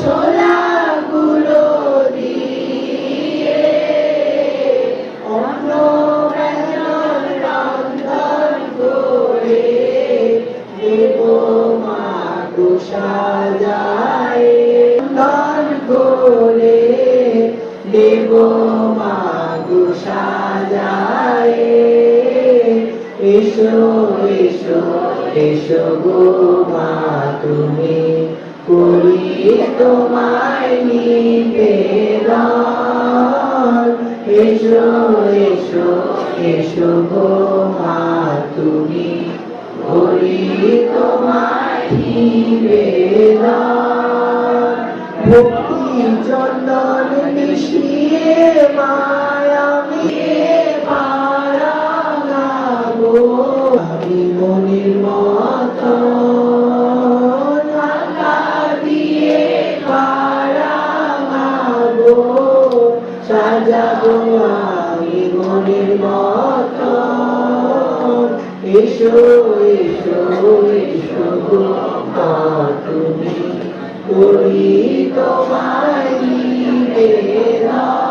ছোলাগুলো দিয়ে অন্ন ব্যঞ্জন রন্ধন করে দেব মাগো সাজায়, রন্ধন করে দেব মাগো সাজায়। এসো এসো এসো গো মা তুমি, করি তোমায় নিবেদন। এসো এসো এসো গো মা তুমি, করি তোমায় নিবেদন। ভক্তি চন্দন মিশিয়ে মায়া পারা গাবো আমি মনের মতন, আকা দিয়ে পারা গাবো সাজাবো আমি মনের মতন। এসো এসো এসো গো মা তুমি, করি তোমায় নিবেদন।